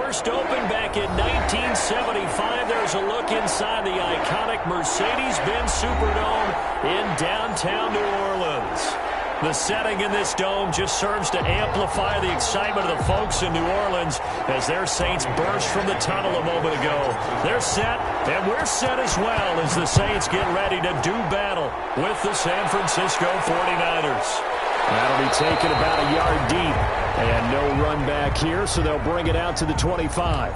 first opened back in 1975. There's a look inside the iconic Mercedes-Benz Superdome in downtown New Orleans. The setting in this dome just serves to amplify the excitement of the folks in New Orleans as their Saints burst from the tunnel a moment ago. They're set, and we're set as well as the Saints get ready to do battle with the San Francisco 49ers. That'll be taken about a yard deep, and no run back here, so they'll bring it out to the 25.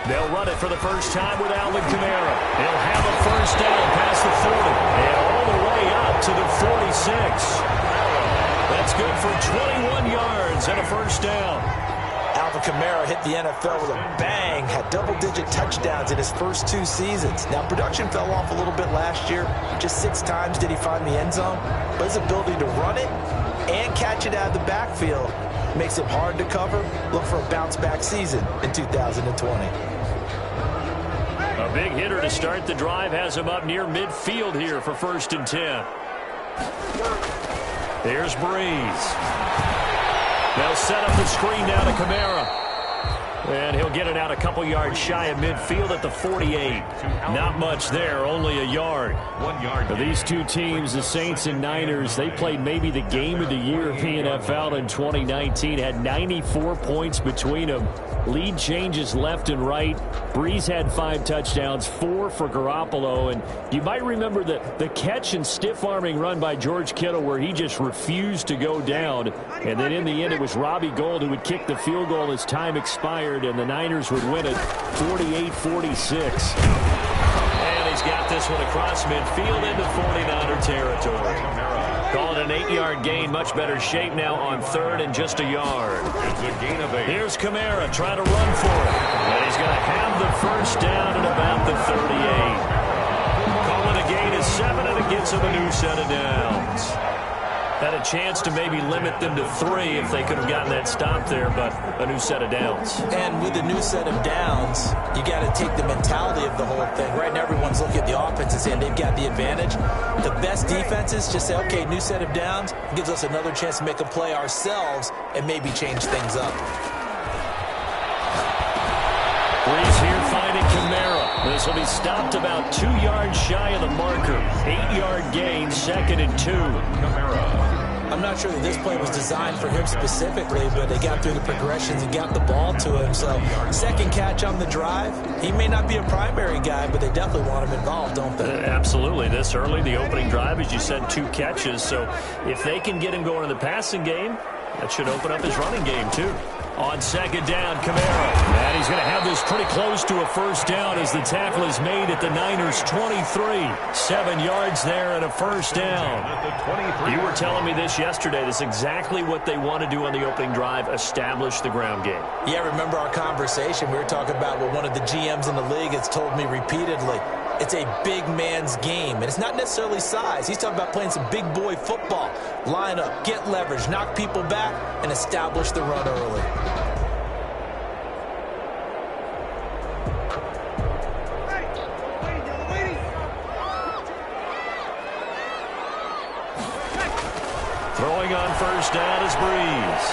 They'll run it for the first time with Alvin Kamara. He'll have a first down past the 40 and all the way up to the 46. That's good for 21 yards and a first down. Alvin Kamara hit the NFL with a bang, had double-digit touchdowns in his first 2 seasons. Now, production fell off a little bit last year. Just 6 times did he find the end zone. But his ability to run it and catch it out of the backfield makes it hard to cover. Look for a bounce-back season in 2020. A big hitter to start the drive has him up near midfield here for 1st and 10. There's Breeze. They'll set up the screen now to Kamara. And he'll get it out a couple yards shy of midfield at the 48. Not much there, only a yard. 1 yard. For these two teams, the Saints and Niners, they played maybe the game of the year of the NFL in 2019. Had 94 points between them. Lead changes left and right. Breeze had 5 touchdowns, 4 for Garoppolo. And you might remember the catch and stiff-arming run by George Kittle where he just refused to go down. And then in the end, it was Robbie Gould who would kick the field goal as time expired, and the Niners would win it 48-46. And he's got this one across midfield into 49er territory. Called an 8-yard gain, much better shape now on 3rd and just a yard. It's a gain of 8. Here's Kamara trying to run for it. And he's going to have the first down at about the 38. Calling a gain of 7, and it gets him a new set of downs. Had a chance to maybe limit them to 3 if they could have gotten that stop there, but a new set of downs. And with a new set of downs, you got to take the mentality of the whole thing. Right now, everyone's looking at the offense and saying they've got the advantage. The best defenses just say, okay, new set of downs, gives us another chance to make a play ourselves and maybe change things up. Breeze here finding Kamara. This will be stopped about 2 yards shy of the marker. 8-yard gain, 2nd and 2. Kamara. I'm not sure that this play was designed for him specifically, but they got through the progressions and got the ball to him. So, second catch on the drive. He may not be a primary guy, but they definitely want him involved, don't they? Absolutely. This early, the opening drive, as you said, 2 catches. So, if they can get him going in the passing game, that should open up his running game, too. On 2nd down, Kamara. And he's going to have this pretty close to a first down as the tackle is made at the Niners' 23. 7 yards there and a first down. You were telling me this yesterday. This is exactly what they want to do on the opening drive, establish the ground game. Yeah, remember our conversation. We were talking about what one of the GMs in the league has told me repeatedly. It's a big man's game, and it's not necessarily size. He's talking about playing some big boy football. Line up, get leverage, knock people back, and establish the run early. Throwing on first down is Breeze.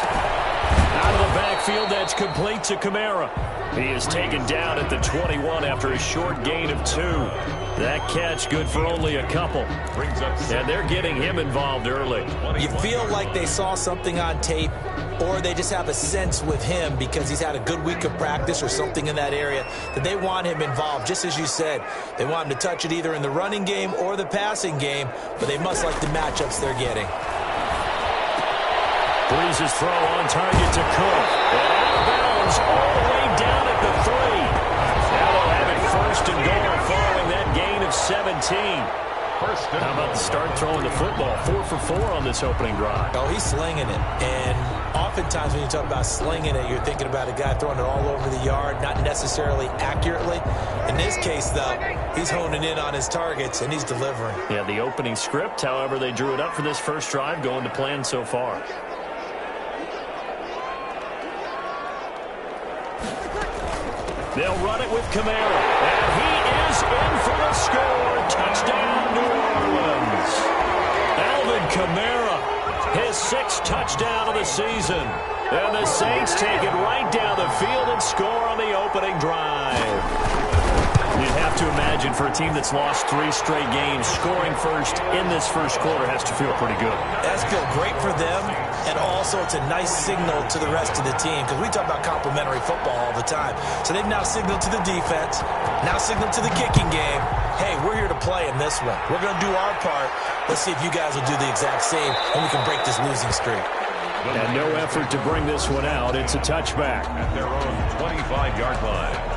Out of the backfield, that's complete to Kamara. He is taken down at the 21 after a short gain of 2. That catch good for only a couple. And they're getting him involved early. You feel like they saw something on tape, or they just have a sense with him because he's had a good week of practice or something in that area that they want him involved. Just as you said, they want him to touch it either in the running game or the passing game, but they must like the matchups they're getting. Breeze's throw on target to Cook. And out of bounds all the way down at the 3. Now they'll have it 1st and goal following that gain of 17. How about the start throwing the football? 4 for 4 on this opening drive. Oh, he's slinging it. And oftentimes when you talk about slinging it, you're thinking about a guy throwing it all over the yard, not necessarily accurately. In this case, though, he's honing in on his targets, and he's delivering. Yeah, the opening script, however, they drew it up for this first drive, going to plan so far. They'll run it with Kamara, and he is in for the score. Touchdown, New Orleans. Alvin Kamara, his 6th touchdown of the season. And the Saints take it right down the field and score on the opening drive. You'd have to imagine for a team that's lost 3 straight games, scoring first in this first quarter has to feel pretty good. That's feel great for them, and also it's a nice signal to the rest of the team, because we talk about complementary football all the time. So they've now signaled to the defense, now signaled to the kicking game, hey, we're here to play in this one. We're going to do our part. Let's see if you guys will do the exact same, and we can break this losing streak. And no effort to bring this one out. It's a touchback. At their own 25-yard line.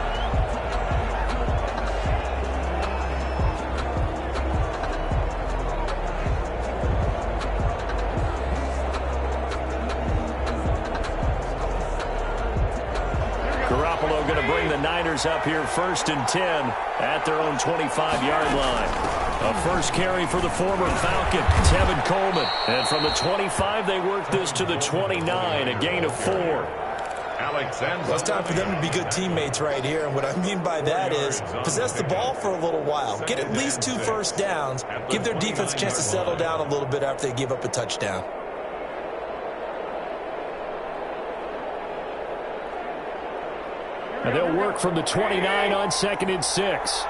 Garoppolo going to bring the Niners up here 1st and 10 at their own 25-yard line. A first carry for the former Falcon, Tevin Coleman. And from the 25, they work this to the 29, a gain of 4. Well, it's time for them to be good teammates right here. And what I mean by that is possess the ball for a little while. Get at least 2 first downs. Give their defense a chance to settle down a little bit after they give up a touchdown. And they'll work from the 29 on 2nd and 6.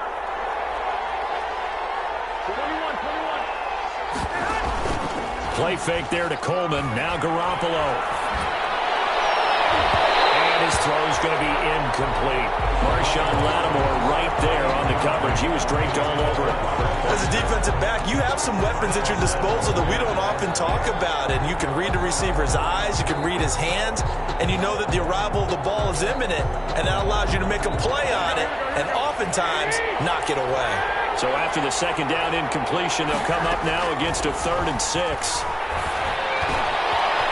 Play fake there to Coleman. Now Garoppolo. And his throw's going to be incomplete. Marshawn Lattimore right there on the coverage. He was draped all over it. As a defensive back, you have some weapons at your disposal that we don't often talk about. And you can read the receiver's eyes, you can read his hands, and you know that the arrival of the ball is imminent, and that allows you to make a play on it and oftentimes knock it away. So after the 2nd down incompletion, they'll come up now against a 3rd and 6.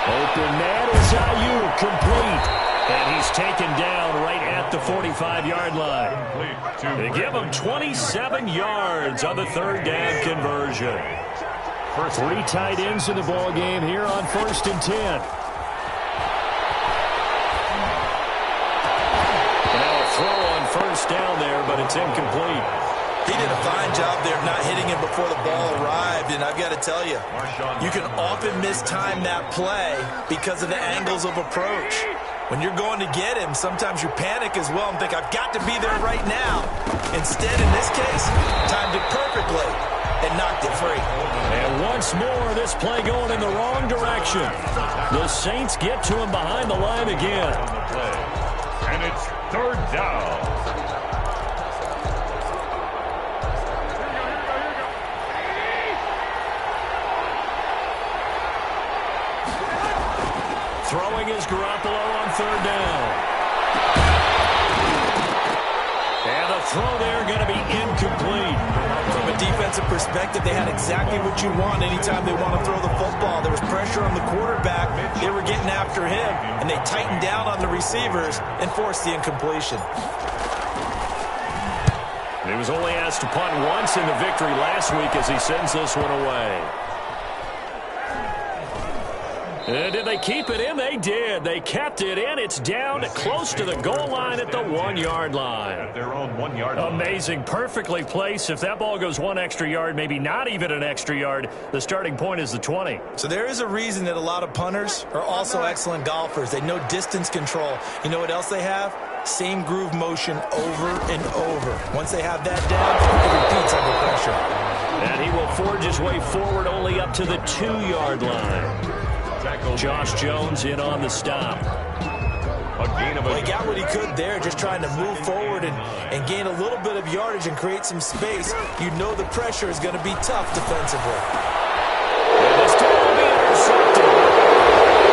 Open man is Ayuk, complete. And he's taken down right at the 45-yard line. They give him 27 yards on the 3rd down conversion. 3 tight ends in the ball game here on 1st and 10. Now a throw on 1st down there, but it's incomplete. He did a fine job there of not hitting him before the ball arrived, and I've got to tell you, you can often mistime that play because of the angles of approach. When you're going to get him, sometimes you panic as well and think, I've got to be there right now. Instead, in this case, timed it perfectly and knocked it free. And once more, this play going in the wrong direction. The Saints get to him behind the line again. And it's 3rd down. Throwing is Garoppolo on 3rd down. And the throw there going to be incomplete. From a defensive perspective, they had exactly what you want anytime they want to throw the football. There was pressure on the quarterback. They were getting after him, and they tightened down on the receivers and forced the incompletion. He was only asked to punt once in the victory last week as he sends this one away. And did they keep it in? They did. They kept it in. It's down close to the goal line at the 1-yard line. At their own 1-yard line. Amazing. Perfectly placed. If that ball goes 1 extra yard, maybe not even an extra yard, the starting point is the 20. So there is a reason that a lot of punters are also excellent golfers. They know distance control. You know what else they have? Same groove motion over and over. Once they have that down, it repeats under pressure. And he will forge his way forward only up to the 2-yard line. Josh Jones in on the stop. Well, he got what he could there, just trying to move forward and gain a little bit of yardage and create some space. You know the pressure is going to be tough defensively. And this time will be intercepted.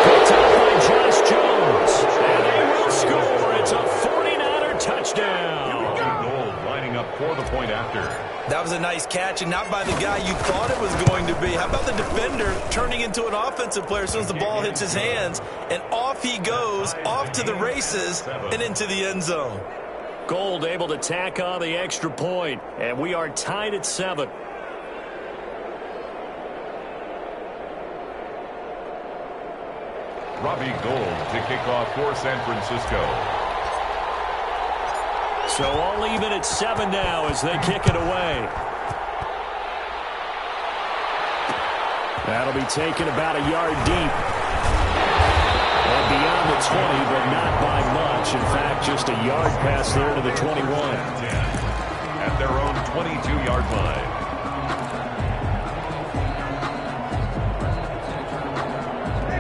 Picked up by Josh Jones. And they will score. It's a 49er touchdown. Goal lining up for the point after. That was a nice catch, and not by the guy you thought it was going to be. How about the defender turning into an offensive player as soon as the ball hits his hands, and off he goes, off to the races, and into the end zone. Gold able to tack on the extra point, and we are tied at 7. Robbie Gould to kick off for San Francisco. So all even at 7 now as they kick it away. That'll be taken about a yard deep. And beyond the 20, but not by much. In fact, just a yard pass there to the 21. At their own 22-yard line.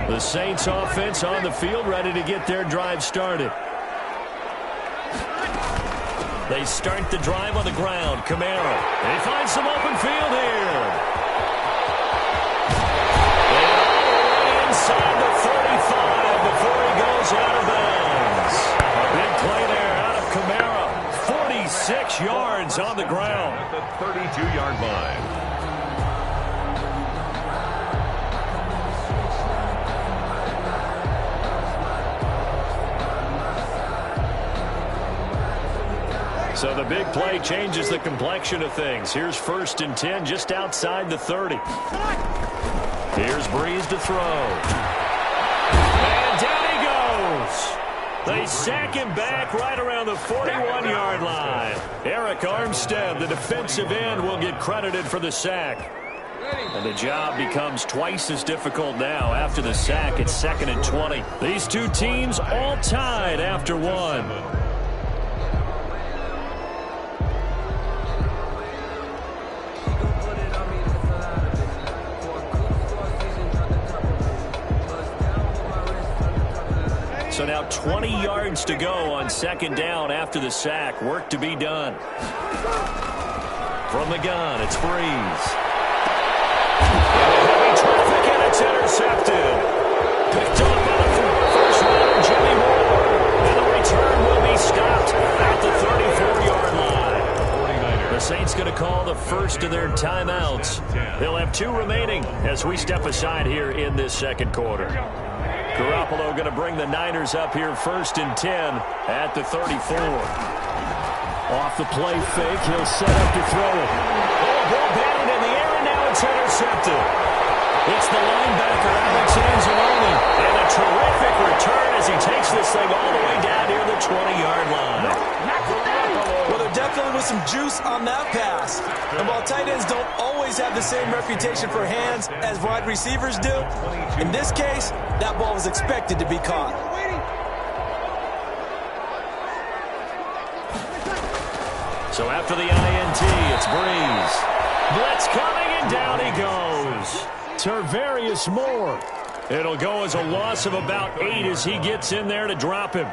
The Saints offense on the field, ready to get their drive started. They start the drive on the ground. Camaro. They find some open field here. They're all the way inside the 35 before he goes out of bounds. A big play there out of Camaro. 46 yards on the ground. At the 32-yard line. So the big play changes the complexion of things. Here's 1st and 10 just outside the 30. Here's Breeze to throw. And down he goes. They sack him back right around the 41-yard line. Eric Armstead, the defensive end, will get credited for the sack. And the job becomes twice as difficult now after the sack. It's 2nd and 20. These two teams all tied after one. So now 20 yards to go on 2nd down after the sack. Work to be done. From the gun, it's Breeze. Heavy traffic, and it's intercepted. Picked off by the first rounder, Jimmy Moore. And the return will be stopped at the 34-yard line. The Saints going to call the first of their timeouts. They'll have 2 remaining as we step aside here in this 2nd quarter. Garoppolo going to bring the Niners up here 1st and 10 at the 34. Off the play fake, he'll set up to throw it. Oh, ball batted in the air, and now it's intercepted. It's the linebacker, Alex Anzalone, and a terrific return as he takes this thing all the way down near the 20-yard line. Well, there definitely was some juice on that pass. And while tight ends don't always have the same reputation for hands as wide receivers do, in this case, that ball was expected to be caught. So after the INT, it's Breeze. Blitz coming, and down he goes. Tarvarius Moore. It'll go as a loss of about 8 as he gets in there to drop him.